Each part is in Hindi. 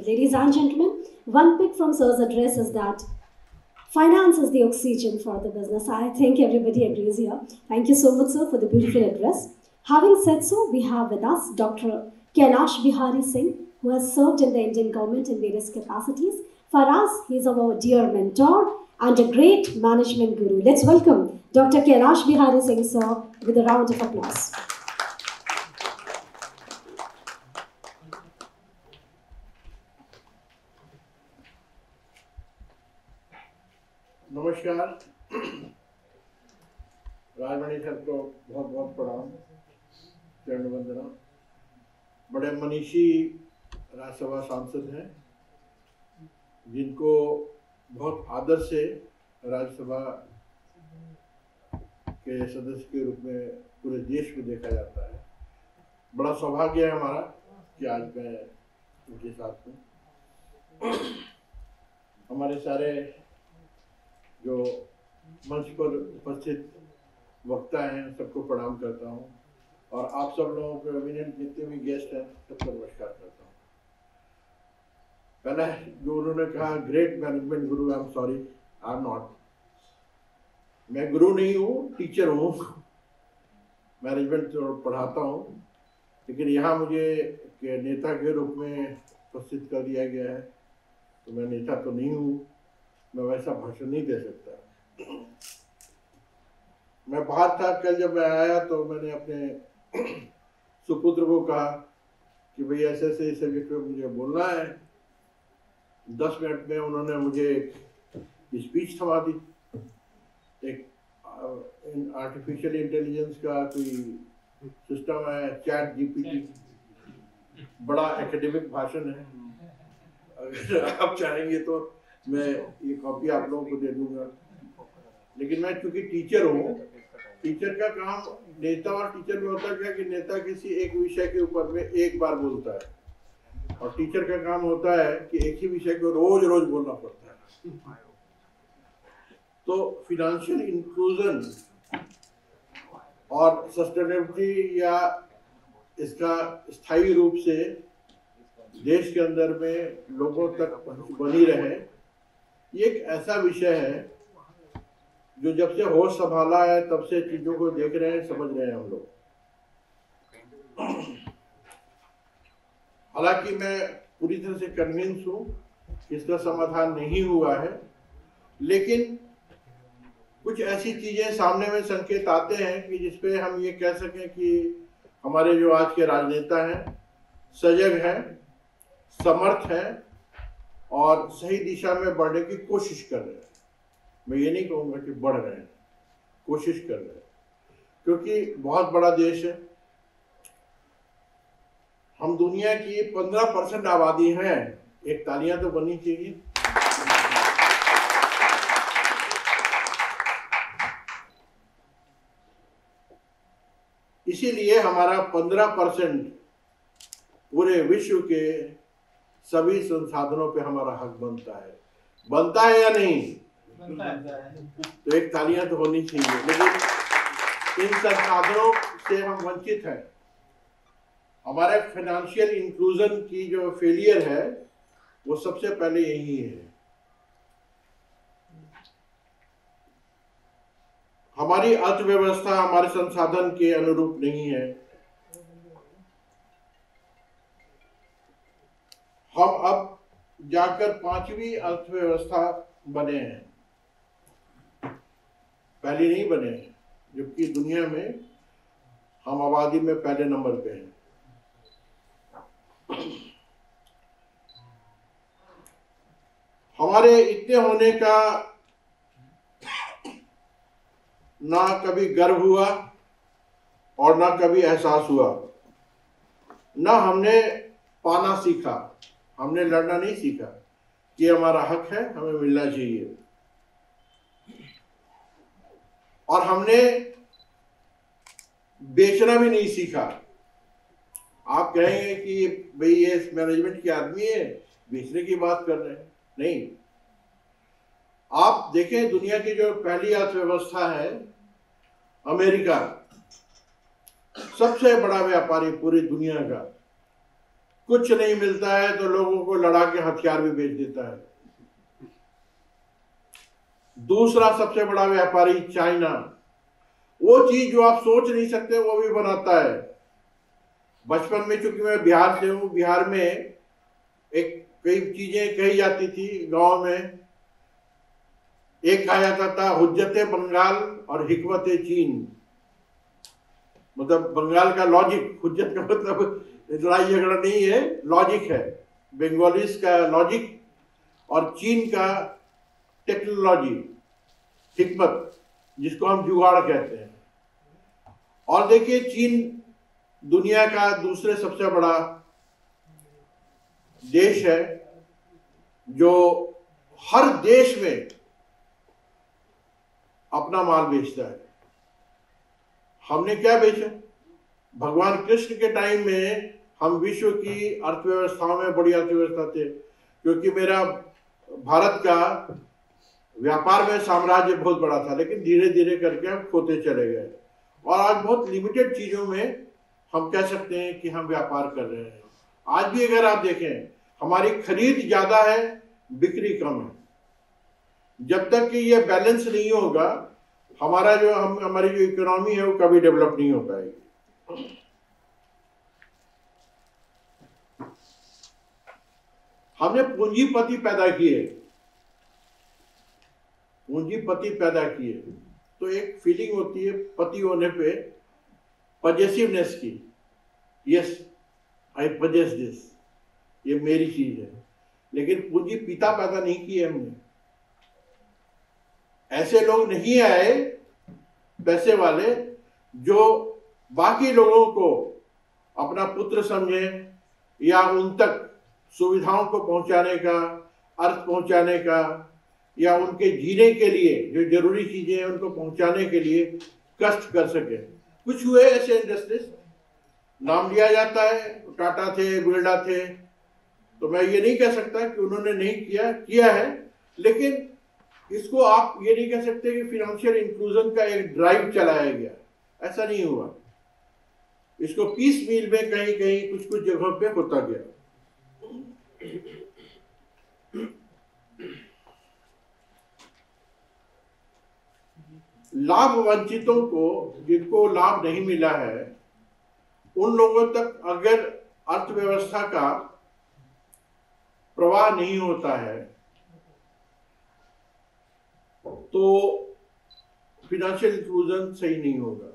Ladies and gentlemen, one pick from Sir's address is that finance is the oxygen for the business. I think everybody agrees here. Thank you so much, sir, for the beautiful address. Having said so, we have with us Dr. Kailash Bihari Singh, who has served in the Indian government in various capacities. For us, he is our dear mentor and a great management guru. Let's welcome Dr. Kailash Bihari Singh, sir, with a round of applause. नमस्कार। राजमणि सर को बहुत बहुत प्रणाम, चरण वंदना। बड़े मनीषी राज्यसभा सांसद हैं जिनको बहुत आदर से राज्यसभा के सदस्य के रूप में पूरे देश में देखा जाता है। बड़ा सौभाग्य है हमारा कि आज मैं उनके साथ हूँ। हमारे सारे जो मंच पर उपस्थित वक्ता हैं सबको प्रणाम करता हूं और आप सब लोगों को एमिनेंट जितने भी गेस्ट हैं सबको नमस्कार करता हूं। पहला जो उन्होंने कहा great management Guru, I am sorry, I am not. मैं गुरु नहीं हूँ, टीचर हूँ। मैनेजमेंट तो पढ़ाता हूँ, लेकिन यहाँ मुझे नेता के रूप में उपस्थित कर दिया गया है, तो मैं नेता तो नहीं हूँ, मैं वैसा भाषण नहीं दे सकता। मैं बाहर था, कल जब मैं आया तो मैंने अपने सुपुत्र को कहा कि भाई ऐसे ऐसे इस सब्जेक्ट पे मुझे बोलना है। 10 मिनट में उन्होंने मुझे स्पीच थमा दी। एक आर्टिफिशियल इंटेलिजेंस का कोई सिस्टम है, चैट जीपीटी, बड़ा एकेडमिक भाषण है। अगर आप चाहेंगे तो मैं ये कॉपी आप लोगों को दे दूंगा। लेकिन मैं चूंकि टीचर हूँ, टीचर का काम, नेता और टीचर में होता क्या कि नेता किसी एक विषय के ऊपर में एक बार बोलता है और टीचर का काम होता है कि एक ही विषय को रोज रोज बोलना पड़ता है। तो फिनेंशियल इंक्लूजन और सस्टेनेबिलिटी या इसका स्थायी रूप से देश के अंदर में लोगों तक बनी रहे, ये एक ऐसा विषय है जो जब से होश संभाला है तब से चीजों को देख रहे हैं, समझ रहे हैं हम लोग। हालांकि मैं पूरी तरह से कन्विंस हूं कि इसका समाधान नहीं हुआ है, लेकिन कुछ ऐसी चीजें सामने में संकेत आते हैं कि जिसपे हम ये कह सकें कि हमारे जो आज के राजनेता हैं सजग हैं, समर्थ हैं और सही दिशा में बढ़ने की कोशिश कर रहे हैं। मैं ये नहीं कहूँगा कि बढ़ रहे हैं, कोशिश कर रहे हैं, क्योंकि बहुत बड़ा देश है। हम दुनिया की 15% आबादी हैं। एक तालियां तो बननी चाहिए। इसीलिए हमारा 15% पूरे विश्व के सभी संसाधनों पे हमारा हक बनता है या नहीं? तो एक तालियां तो होनी चाहिए। लेकिन इन संसाधनों से हम वंचित हैं। हमारे फाइनेंशियल इंक्लूजन की जो फेलियर है वो सबसे पहले यही है। हमारी अर्थव्यवस्था हमारे संसाधन के अनुरूप नहीं है। हम अब जाकर 5वीं अर्थव्यवस्था बने हैं, पहली नहीं बने हैं, जबकि दुनिया में हम आबादी में पहले नंबर पे हैं। हमारे इतने होने का ना कभी गर्व हुआ और ना कभी एहसास हुआ। ना हमने पाना सीखा, हमने लड़ना नहीं सीखा कि हमारा हक है, हमें मिलना चाहिए। और हमने बेचना भी नहीं सीखा। आप कहेंगे कि भाई ये मैनेजमेंट के आदमी है, बेचने की बात कर रहे हैं। नहीं, आप देखें दुनिया की जो पहली अर्थव्यवस्था है अमेरिका, सबसे बड़ा व्यापारी पूरी दुनिया का, कुछ नहीं मिलता है तो लोगों को लड़ा के हथियार भी बेच देता है। दूसरा सबसे बड़ा व्यापारी चाइना, वो चीज जो आप सोच नहीं सकते वो भी बनाता है। बचपन में चूंकि मैं बिहार से हूं, बिहार में एक कई चीजें कही जाती थी गांव में। एक कहा जाता था हुज्जते बंगाल और हिकमते चीन, मतलब बंगाल का लॉजिक, हुज्जत का मतलब लड़ाई झगड़ा नहीं है, लॉजिक है, बंगालीज का लॉजिक और चीन का टेक्नोलॉजी, हिकमत, जिसको हम जुगाड़ कहते हैं। और देखिए चीन दुनिया का दूसरे सबसे बड़ा देश है जो हर देश में अपना माल बेचता है। हमने क्या बेचा? भगवान कृष्ण के टाइम में हम विश्व की अर्थव्यवस्थाओं में बड़ी अर्थव्यवस्था थे, क्योंकि मेरा भारत का व्यापार में साम्राज्य बहुत बड़ा था, लेकिन धीरे धीरे करके हम खोते चले गए और आज बहुत लिमिटेड चीजों में हम कह सकते हैं कि हम व्यापार कर रहे हैं। आज भी अगर आप देखें, हमारी खरीद ज्यादा है, बिक्री कम है। जब तक कि ये बैलेंस नहीं होगा, हमारी जो इकोनॉमी है वो कभी डेवलप नहीं हो पाएगी। हमने पूंजीपति पैदा किए, पूंजीपति पैदा किए, तो एक फीलिंग होती है पति होने पे पजेसिवनेस की, यस आई पजेस दिस, ये मेरी चीज है। लेकिन पूंजी पिता पैदा नहीं किए हमने। ऐसे लोग नहीं आए पैसे वाले जो बाकी लोगों को अपना पुत्र समझे या उन तक सुविधाओं को पहुंचाने का, अर्थ पहुंचाने का, या उनके जीने के लिए जो जरूरी चीजें हैं उनको पहुंचाने के लिए कष्ट कर सके। कुछ हुए ऐसे इंडस्ट्रीज, नाम लिया जाता है, टाटा थे, बिरला थे, तो मैं ये नहीं कह सकता कि उन्होंने नहीं किया है, लेकिन इसको आप ये नहीं कह सकते कि फिनेंशियल इंक्लूजन का एक ड्राइव चलाया गया, ऐसा नहीं हुआ। इसको पीस मील में कहीं कहीं कुछ कुछ जगहों पे होता गया। लाभ वंचितों को, जिनको लाभ नहीं मिला है, उन लोगों तक अगर अर्थव्यवस्था का प्रवाह नहीं होता है तो फिनेंशियल इंक्लूजन सही नहीं होगा।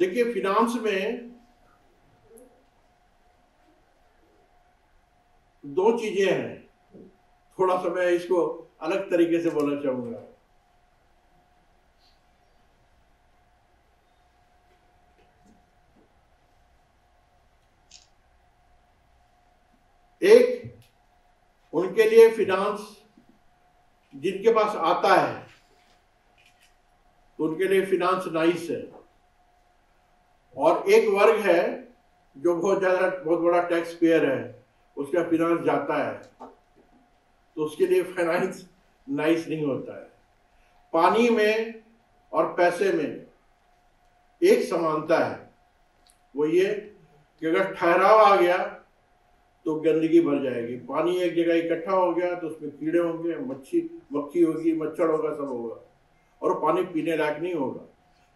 देखिए फिनांस में दो चीजें हैं, थोड़ा सा मैं इसको अलग तरीके से बोलना चाहूंगा। एक, उनके लिए फिनांस जिनके पास आता है तो उनके लिए फिनांस नाइस है, और एक वर्ग है जो बहुत बड़ा टैक्स पेयर है, उसका फिनांस जाता है तो उसके लिए फाइनेंस नाइस नहीं होता है। पानी में और पैसे में एक समानता है, वो ये कि अगर ठहराव आ गया तो गंदगी भर जाएगी। पानी एक जगह इकट्ठा हो गया तो उसमें कीड़े होंगे, मक्खी होगी, मच्छर होगा, सब होगा, और पानी पीने लायक नहीं होगा।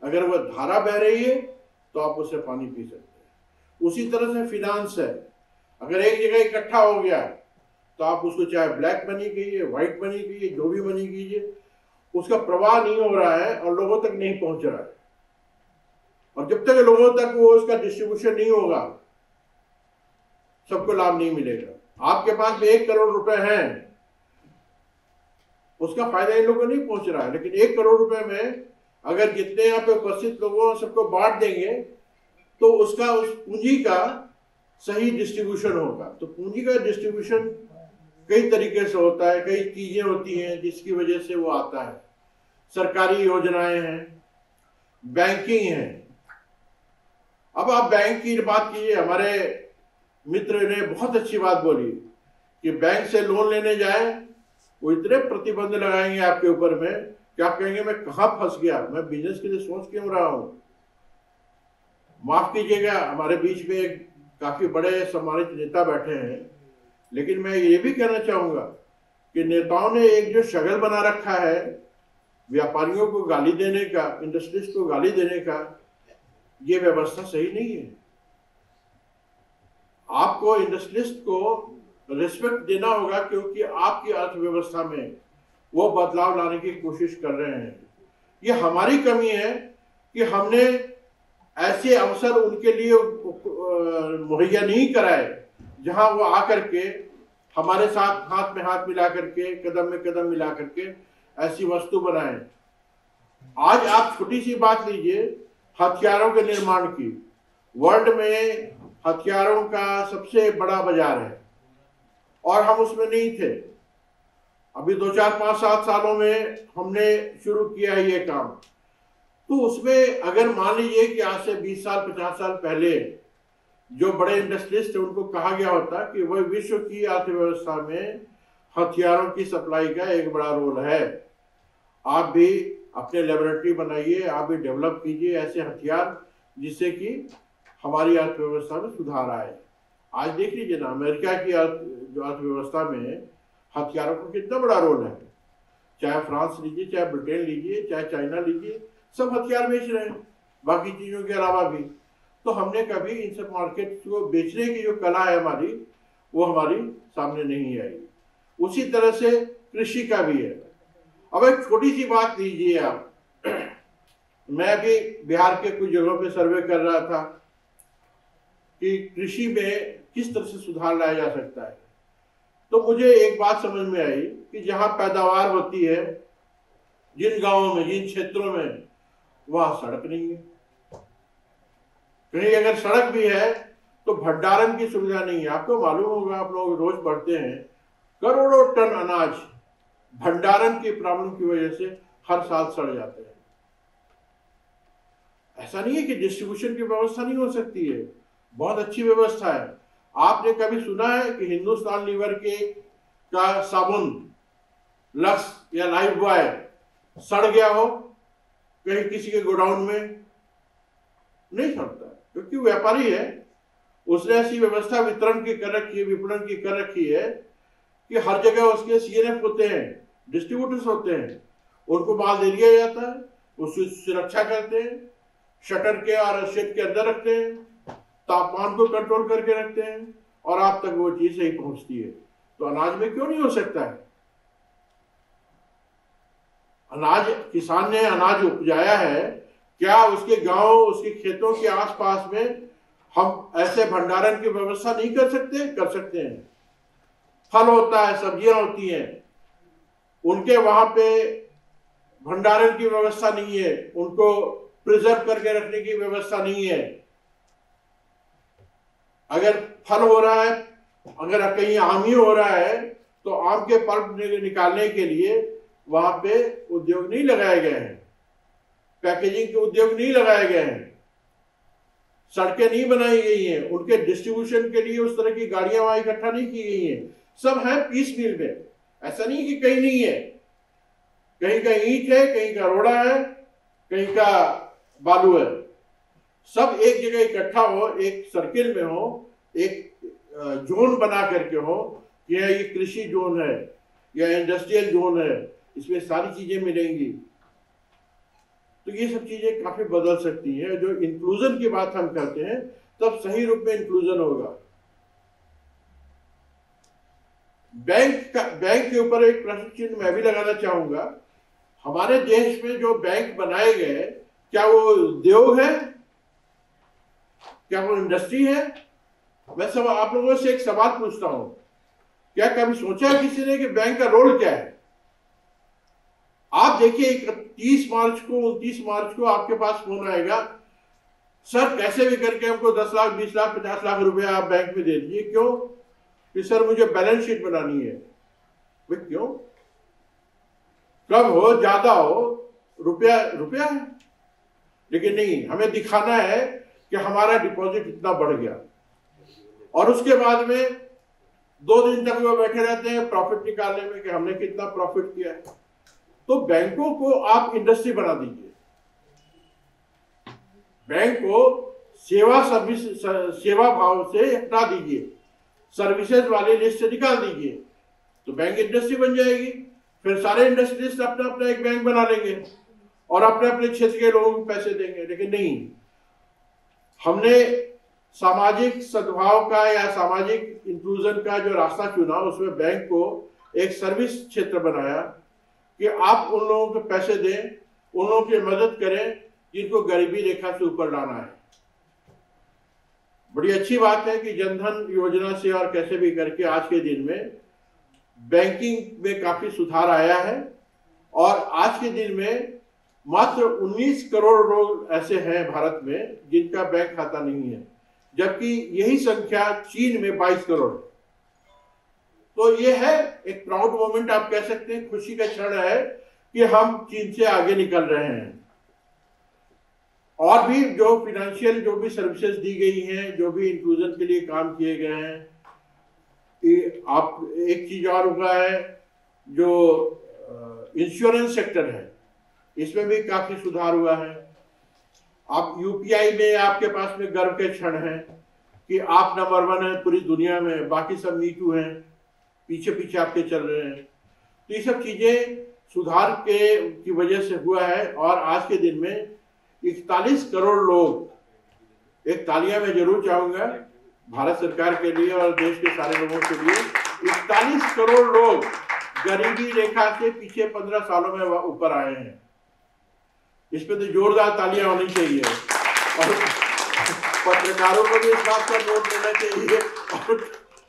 अगर वह धारा बह रही है तो आप उससे पानी पी सकते हैं। उसी तरह से फिनांस है, अगर एक जगह इकट्ठा हो गया तो आप उसको चाहे ब्लैक मनी कीजिए, व्हाइट मनी कीजिए, जो भी मनी कीजिए, उसका प्रवाह नहीं हो रहा है और लोगों तक नहीं पहुंच रहा है। और जब तक लोगों तक वो उसका डिस्ट्रीब्यूशन नहीं होगा, सबको लाभ नहीं मिलेगा। आपके पास में 1 करोड़ रुपए हैं, उसका फायदा इन लोगों को नहीं पहुंच रहा है, लेकिन 1 करोड़ रुपए में अगर जितने यहाँ पे उपस्थित लोगों सबको बांट देंगे तो उसका, उस पूंजी का सही डिस्ट्रीब्यूशन होगा। तो पूंजी का डिस्ट्रीब्यूशन कई तरीके से होता है, कई चीजें होती हैं जिसकी वजह से वो आता है। सरकारी योजनाएं हैं, बैंकिंग है। अब आप बैंक की बात कीजिए, हमारे मित्र ने बहुत अच्छी बात बोली कि बैंक से लोन लेने जाए, वो इतने प्रतिबंध लगाएंगे आपके ऊपर में कि आप कहेंगे मैं कहां फंस गया, मैं बिजनेस के लिए सोच क्यों रहा हूं। माफ कीजिएगा, हमारे बीच में एक काफी बड़े सम्मानित नेता बैठे हैं, लेकिन मैं ये भी कहना चाहूंगा कि नेताओं ने एक जो शगल बना रखा है व्यापारियों को गाली देने का, इंडस्ट्रिस्ट को गाली देने का, ये व्यवस्था सही नहीं है। आपको इंडस्ट्रिस्ट को रिस्पेक्ट देना होगा, क्योंकि आपकी अर्थव्यवस्था में वो बदलाव लाने की कोशिश कर रहे हैं। ये हमारी कमी है कि हमने ऐसे अवसर उनके लिए मुहैया नहीं कराए जहां वो आकर के हमारे साथ हाथ में हाथ मिला करके, कदम में कदम मिला करके ऐसी वस्तु बनाए। आज आप छोटी सी बात लीजिए, हथियारों के निर्माण की, वर्ल्ड में हथियारों का सबसे बड़ा बाजार है और हम उसमें नहीं थे। अभी 2, 4, 5, 7 सालों में हमने शुरू किया है ये काम। तो उसमें अगर मान लीजिए कि आज से 20 साल 50 साल पहले जो बड़े इंडस्ट्रिस्ट थे उनको कहा गया होता कि वह विश्व की अर्थव्यवस्था में हथियारों की सप्लाई का एक बड़ा रोल है, आप भी अपने लेबोरेटरी बनाइए, आप भी डेवलप कीजिए ऐसे हथियार जिससे कि हमारी अर्थव्यवस्था में सुधार आए। आज देख लीजिए ना, अमेरिका की जो अर्थव्यवस्था में हथियारों का कितना बड़ा रोल है। चाहे फ्रांस लीजिए, चाहे ब्रिटेन लीजिए, चाहे चाइना लीजिए, सब हथियार बेच रहे हैं, बाकी चीजों के अलावा भी। तो हमने कभी इन सब मार्केट को बेचने की जो कला है हमारी, वो हमारी सामने नहीं आई। उसी तरह से कृषि का भी है। अब एक छोटी सी बात लीजिए आप, मैं भी बिहार के कुछ जगहों पे सर्वे कर रहा था कि कृषि में किस तरह से सुधार लाया जा सकता है। तो मुझे एक बात समझ में आई कि जहां पैदावार होती है, जिन गांवों में, जिन क्षेत्रों में, वहां सड़क नहीं है। कहीं अगर सड़क भी है तो भंडारण की सुविधा नहीं है। आपको मालूम होगा, आप लोग रोज पढ़ते हैं, करोड़ों टन अनाज भंडारण की प्रॉब्लम की वजह से हर साल सड़ जाते हैं। ऐसा नहीं है कि डिस्ट्रीब्यूशन की व्यवस्था नहीं हो सकती है, बहुत अच्छी व्यवस्था है। आपने कभी सुना है कि हिंदुस्तान लीवर का साबुन लक्स या लाइफ बॉय सड़ गया हो कहीं किसी के गोडाउन में? नहीं सड़ता, क्योंकि व्यापारी है, उसने ऐसी व्यवस्था वितरण की कर रखी है, विपणन की कर रखी है कि हर जगह उसके सीएनएफ होते हैं, डिस्ट्रीब्यूटर्स होते हैं, उनको माल दे दिया जाता है, उसकी सुरक्षा करते हैं, शटर के और शेड के अंदर रखते हैं, तापमान को कंट्रोल करके रखते हैं और आप तक वो चीज सही पहुंचती है। तो अनाज में क्यों नहीं हो सकता है? अनाज, किसान ने अनाज उपजाया है, क्या उसके गांव, उसके खेतों के आसपास में हम ऐसे भंडारण की व्यवस्था नहीं कर सकते? कर सकते हैं। फल होता है, सब्जियां होती हैं, उनके वहां पे भंडारण की व्यवस्था नहीं है, उनको प्रिजर्व करके रखने की व्यवस्था नहीं है। अगर फल हो रहा है, अगर कहीं आम ही हो रहा है, तो आम के पल्प निकालने के लिए वहां पे उद्योग नहीं लगाए गए हैं, पैकेजिंग के उद्योग नहीं लगाए गए हैं, सड़कें नहीं बनाई गई हैं, उनके डिस्ट्रीब्यूशन के लिए उस तरह की गाड़ियां वहां इकट्ठा नहीं की गई हैं। सब है पीस मील में। ऐसा नहीं कि कहीं नहीं है, कहीं का ईंट है, कहीं का रोड़ा है, कहीं का बालू है, सब एक जगह इकट्ठा हो, एक सर्किल में हो, एक जोन बना करके हो, यह ये कृषि जोन है या इंडस्ट्रियल जोन है, इसमें सारी चीजें मिलेंगी। तो ये सब चीजें काफी बदल सकती हैं। जो इंक्लूजन की बात हम करते हैं, तब सही रूप में इंक्लूजन होगा। बैंक के ऊपर एक प्रश्न चिन्ह मैं भी लगाना चाहूंगा। हमारे देश में जो बैंक बनाए गए, क्या वो उद्योग है? क्या वो इंडस्ट्री है? मैं सब आप लोगों से एक सवाल पूछता हूं, क्या कभी सोचा किसी ने कि बैंक का रोल क्या है? आप देखिए 30 मार्च को 29 मार्च को आपके पास फोन आएगा, सर कैसे भी करके हमको 10 लाख 20 लाख 50 लाख रुपया आप बैंक में दे दीजिए। क्यों? कि सर मुझे बैलेंस शीट बनानी है। भाई क्यों? कम हो ज्यादा हो, रुपया रुपया है। लेकिन नहीं, हमें दिखाना है कि हमारा डिपॉजिट इतना बढ़ गया, और उसके बाद में 2 दिन तक वो बैठे रहते हैं प्रॉफिट निकालने में कि हमने कितना प्रॉफिट किया है। तो बैंकों को आप इंडस्ट्री बना दीजिए, बैंक को सेवा भाव से हटा दीजिए, सर्विसेज वाले लिस्ट से निकाल दीजिए, तो बैंक इंडस्ट्री बन जाएगी। फिर सारे इंडस्ट्रियलिस्ट अपना अपना एक बैंक बना लेंगे और अपने अपने क्षेत्र के लोगों को पैसे देंगे। लेकिन नहीं, हमने सामाजिक सद्भाव का या सामाजिक इंक्लूजन का जो रास्ता चुना, उसमें बैंक को एक सर्विस क्षेत्र बनाया कि आप उन लोगों को पैसे दें, उन लोगों की मदद करें जिनको गरीबी रेखा से ऊपर लाना है। बड़ी अच्छी बात है कि जनधन योजना से और कैसे भी करके आज के दिन में बैंकिंग में काफी सुधार आया है और आज के दिन में मात्र 19 करोड़ लोग ऐसे हैं भारत में जिनका बैंक खाता नहीं है, जबकि यही संख्या चीन में 22 करोड़ है। तो ये है एक प्राउड मोमेंट, आप कह सकते हैं, खुशी का क्षण है कि हम चीन से आगे निकल रहे हैं। और भी जो फिनेंशियल जो भी सर्विसेज दी गई हैं, जो भी इंक्लूजन के लिए काम किए गए हैं, आप एक चीज और हुआ है, जो इंश्योरेंस सेक्टर है, इसमें भी काफी सुधार हुआ है। आप यूपीआई में आपके पास में गर्व के क्षण है कि आप नंबर 1 है पूरी दुनिया में, बाकी सब मी टू हैं, पीछे पीछे आपके चल रहे हैं। तो ये सब चीजें सुधार की वजह से हुआ है और आज के दिन में 41 करोड़ लोग, एक तालियां मैं जरूर चाहूंगा भारत सरकार के लिए और देश के सारे लोगों के लिए। 41 करोड़ लोग गरीबी रेखा से पीछे 15 सालों में ऊपर आए हैं। इस पे तो जोरदार तालियां होनी चाहिए और पत्रकारों को भी इस बात का नोट लेना चाहिए और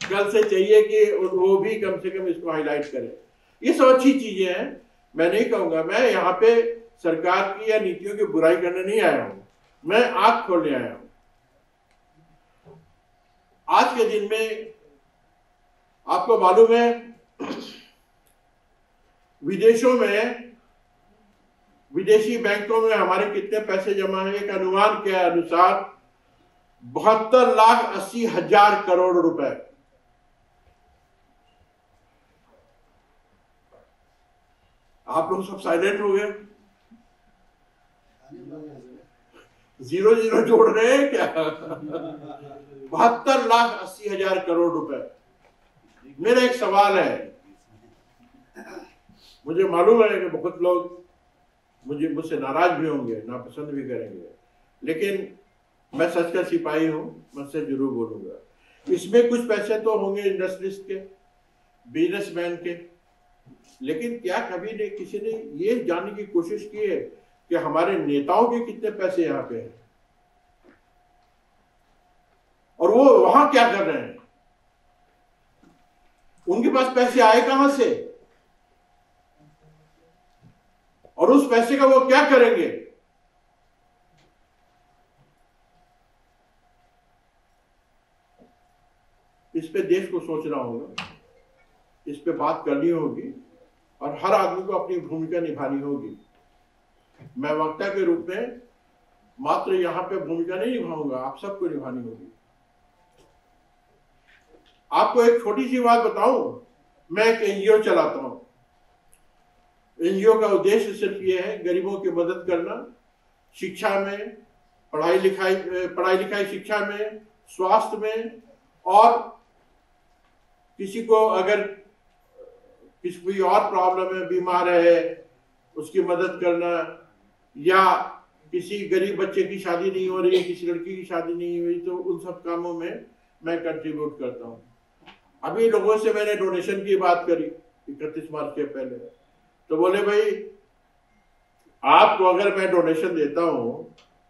कल से चाहिए कि वो भी कम से कम इसको हाईलाइट करें। ये सब अच्छी चीजें हैं, मैं नहीं कहूंगा, मैं यहाँ पे सरकार की या नीतियों की बुराई करने नहीं आया हूं, मैं आंख खोलने आया हूं। आज के दिन में आपको मालूम है विदेशों में, विदेशी बैंकों में हमारे कितने पैसे जमा है? एक अनुमान के अनुसार 72,80,000 करोड़ रुपए। आप लोग सब साइलेंट हो गए, 0 जोड़ रहे हैं क्या? 72,80,000 करोड़ रुपए। मेरा एक सवाल है, मुझे मालूम है कि बहुत लोग मुझसे नाराज भी होंगे, नापसंद भी करेंगे, लेकिन मैं सच का सिपाही हूं, मैं सच जरूर बोलूंगा। इसमें कुछ पैसे तो होंगे इंडस्ट्रिस्ट के, बिजनेसमैन के, लेकिन क्या कभी ने किसी ने ये जानने की कोशिश की है कि हमारे नेताओं के कितने पैसे यहाँ पे हैं और वो वहां क्या कर रहे हैं? उनके पास पैसे आए कहां से और उस पैसे का वो क्या करेंगे? इस पे देश को सोचना होगा, इस पे बात करनी होगी और हर आदमी को अपनी भूमिका निभानी होगी। मैं वक्ता के रूप में मात्र यहां पे भूमिका नहीं निभाऊंगा, आप सबको निभानी होगी। आपको एक छोटी सी बात बताऊं, मैं एक एनजीओ चलाता हूं। एनजीओ का उद्देश्य सिर्फ ये है गरीबों की मदद करना, शिक्षा में, पढ़ाई लिखाई शिक्षा में, स्वास्थ्य में, और किसी को अगर किसी कोई और प्रॉब्लम है, बीमार है, उसकी मदद करना, या किसी गरीब बच्चे की शादी नहीं हो रही है, किसी लड़की की शादी नहीं हुई, तो उन सब कामों में मैं कंट्रीब्यूट करता हूँ। अभी लोगों से मैंने डोनेशन की बात करी 31 मार्च के पहले, तो बोले भाई आपको अगर मैं डोनेशन देता हूं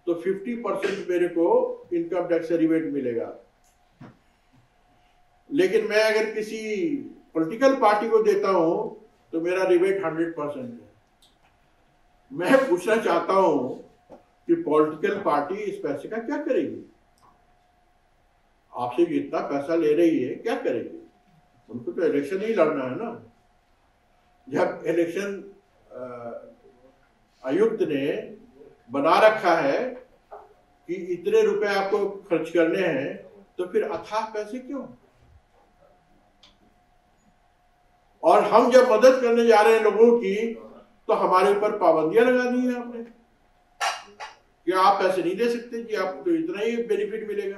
तो 50% मेरे को इनकम टैक्स से रिबेट मिलेगा, लेकिन मैं अगर किसी पॉलिटिकल पार्टी को देता हूं तो मेरा रिबेट 100% है। मैं पूछना चाहता हूं कि पॉलिटिकल पार्टी इस पैसे का क्या करेगी? आपसे जितना पैसा ले रही है क्या करेगी? उनको तो इलेक्शन ही लड़ना है ना। जब इलेक्शन आयुक्त ने बना रखा है कि इतने रुपए आपको खर्च करने हैं, तो फिर अथाह पैसे क्यों? और हम जब मदद करने जा रहे हैं लोगों की, तो हमारे ऊपर पाबंदियां लगा दी हैं आपने क्या आप पैसे नहीं दे सकते कि आपको तो इतना ही बेनिफिट मिलेगा?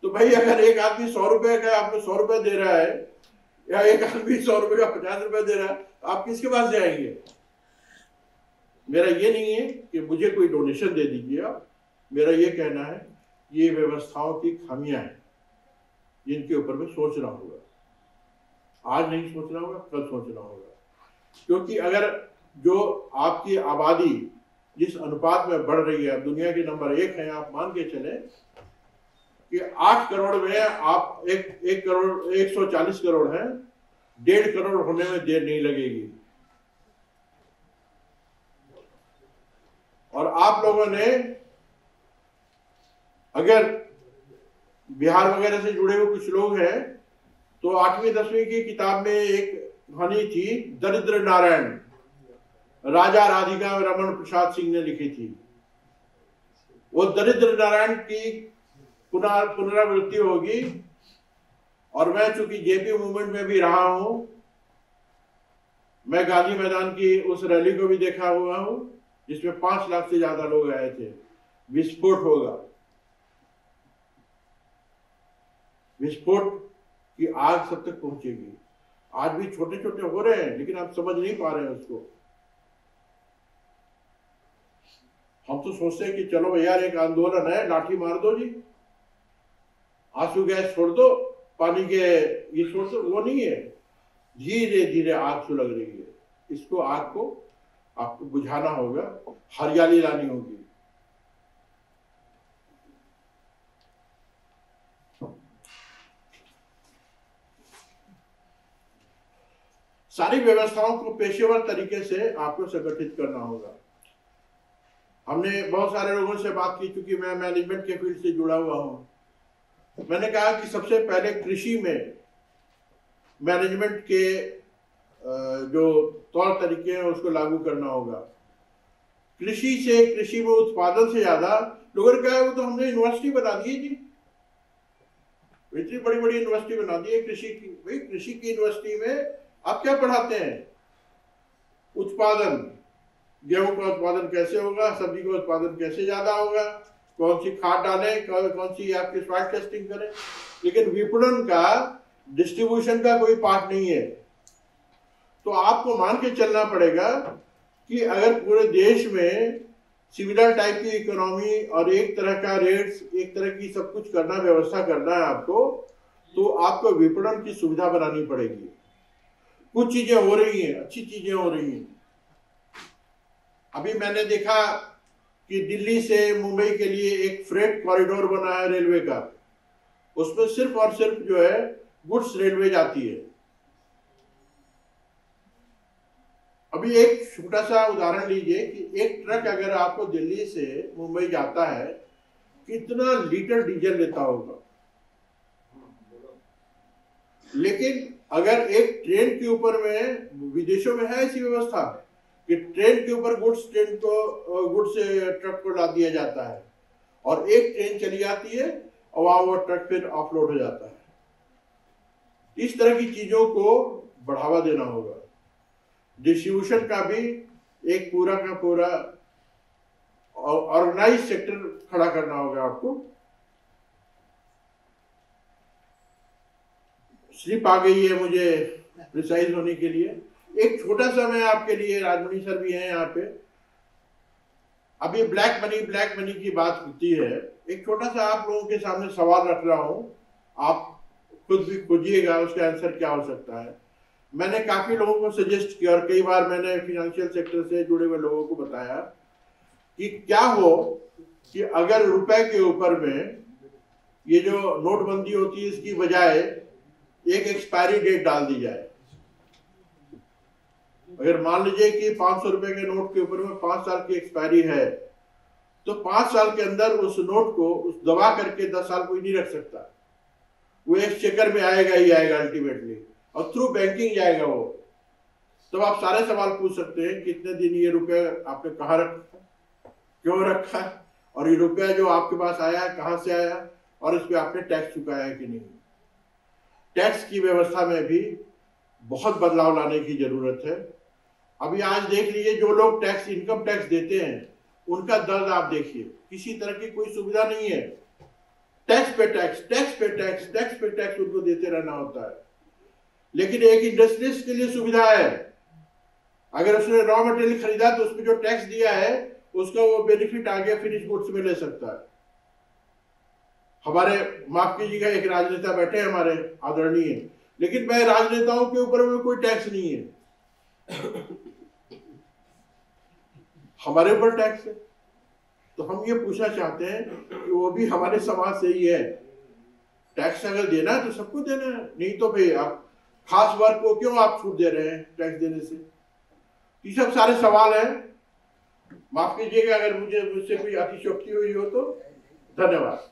तो भाई अगर एक आदमी 100 रुपए का आपको 100 रुपए दे रहा है, या एक आदमी 100 रुपए का 50 रुपए दे रहा है, आप किसके पास जाएंगे? मेरा ये नहीं है कि मुझे कोई डोनेशन दे दीजिए आप, मेरा ये कहना है ये व्यवस्थाओं की खामियां हैं जिनके ऊपर में सोचना होगा। आज नहीं सोचना होगा, कल सोचना होगा। क्योंकि अगर जो आपकी आबादी जिस अनुपात में बढ़ रही है, दुनिया के नंबर 1 है, आप मान के चले कि 8 करोड़ में आप एक करोड़ 140 करोड़ है, 1.5 करोड़ होने में देर नहीं लगेगी। और आप लोगों ने अगर बिहार वगैरह से जुड़े हुए कुछ लोग हैं तो 8वीं 10वीं की किताब में एक कहानी थी, दरिद्र नारायण, राजा राधिका रमन प्रसाद सिंह ने लिखी थी। वो दरिद्र नारायण की पुनरावृत्ति होगी। और मैं चूंकि जेपी मूवमेंट में भी रहा हूं, मैं गांधी मैदान की उस रैली को भी देखा हुआ हूं जिसमें 5 लाख से ज्यादा लोग आए थे। विस्फोट होगा, विस्फोट की आग सब तक पहुंचेगी। आज भी छोटे छोटे हो रहे हैं लेकिन आप समझ नहीं पा रहे हैं उसको। हम तो सोचते हैं कि चलो भैया एक आंदोलन है, लाठी मार दो जी, आंसू गैस छोड़ दो, पानी के ये छोड़ दो। वो नहीं है, धीरे धीरे आग सुलग रही है। इसको आग को आपको बुझाना होगा, हरियाली लानी होगी। सारी व्यवस्थाओं को पेशेवर तरीके से आपको संगठित करना होगा। हमने बहुत सारे लोगों से बात की, क्योंकि मैं मैनेजमेंट के फील्ड से जुड़ा हुआ हूं। मैंने कहा कि सबसे पहले कृषि में मैनेजमेंट के जो तौर तरीके हैं उसको लागू करना होगा। कृषि में उत्पादन से ज्यादा लोगों ने कहा वो तो हमने यूनिवर्सिटी बना दी जी, इतनी बड़ी बड़ी यूनिवर्सिटी बना दी है कृषि की। भाई कृषि की यूनिवर्सिटी में आप क्या पढ़ाते हैं? उत्पादन, गेहूं का उत्पादन कैसे होगा, सब्जी का उत्पादन कैसे ज्यादा होगा, कौन सी खाद डालें, कौन सी आपकी सॉइल टेस्टिंग करें। लेकिन विपणन का, डिस्ट्रीब्यूशन का कोई पार्ट नहीं है। तो आपको मान के चलना पड़ेगा कि अगर पूरे देश में सिमिलर टाइप की इकोनॉमी और एक तरह का रेट्स, एक तरह की सब कुछ करना, व्यवस्था करना है आपको, तो आपको विपणन की सुविधा बनानी पड़ेगी। कुछ चीजें हो रही हैं, अच्छी चीजें हो रही हैं। अभी मैंने देखा कि दिल्ली से मुंबई के लिए एक फ्रेट कॉरिडोर बना है रेलवे का। उसमें सिर्फ और सिर्फ जो है गुड्स रेलवे जाती है। अभी एक छोटा सा उदाहरण लीजिए कि एक ट्रक अगर आपको दिल्ली से मुंबई जाता है, कितना लीटर डीजल लेता होगा। लेकिन अगर एक ट्रेन के ऊपर में, विदेशों में है ऐसी व्यवस्था कि ट्रेन के ऊपर गुड्स ट्रक को ला दिया जाता है और एक ट्रेन चली जाती है और वहां वो ट्रक फिर ऑफलोड हो जाता है। इस तरह की चीजों को बढ़ावा देना होगा। डिस्ट्रीब्यूशन का भी एक पूरा का पूरा ऑर्गेनाइज सेक्टर खड़ा करना होगा आपको। स्लिप आ गई है मुझे प्रिसाइज होने के लिए। एक छोटा सा मैं आपके लिए, राजमणि सर भी हैं यहाँ पे, अभी ब्लैक मनी की बात होती है। एक छोटा सा आप लोगों के सामने सवाल रख रहा हूं, आप खुद भी खोजिएगा उसका आंसर क्या हो सकता है। मैंने काफी लोगों को सजेस्ट किया और कई बार मैंने फाइनेंशियल सेक्टर से जुड़े हुए लोगों को बताया कि क्या हो कि अगर रुपए के ऊपर में ये जो नोटबंदी होती है इसकी बजाय एक एक्सपायरी डेट डाल दी जाए। अगर मान लीजिए कि 500 रुपए के नोट के ऊपर में 5 साल की एक्सपायरी है, तो 5 साल के अंदर उस नोट को उस दबा करके 10 साल कोई नहीं रख सकता। वो एक्सचेकर में आएगा ही आएगा अल्टीमेटली, और थ्रू बैंकिंग जाएगा वो। तब आप सारे सवाल पूछ सकते हैं कितने दिन ये रुपया आपने कहाँ रखा, क्यों रखा, और ये रुपया जो आपके पास आया कहाँ से आया, और इस पर आपने टैक्स चुकाया है कि नहीं। टैक्स की व्यवस्था में भी बहुत बदलाव लाने की जरूरत है। अभी आज देख लीजिए, जो लोग टैक्स, इनकम टैक्स देते हैं उनका दर्द आप देखिए, किसी तरह की कोई सुविधा नहीं है, टैक्स पे टैक्स, टैक्स पे टैक्स, टैक्स पे टैक्स उनको देते रहना होता है। लेकिन एक इंडस्ट्रियलिस्ट के लिए सुविधा है, अगर उसने रॉ मटेरियल खरीदा तो उसमें जो टैक्स दिया है उसका वो बेनिफिट आगे फिनिश गुड्स में ले सकता है। हमारे, माफ कीजिएगा, एक राजनेता बैठे हैं हमारे आदरणीय, लेकिन मैं राजनेताओं के ऊपर में कोई टैक्स नहीं है हमारे ऊपर टैक्स है। तो हम ये पूछना चाहते हैं कि वो भी हमारे समाज से ही है, टैक्स अगर देना है तो सबको देना है, नहीं तो भाई आप खास वर्ग को क्यों आप छूट दे रहे हैं टैक्स देने से? ये सब सारे सवाल हैं। माफ कीजिएगा अगर मुझसे कोई अतिशयोक्ति हुई हो तो। धन्यवाद।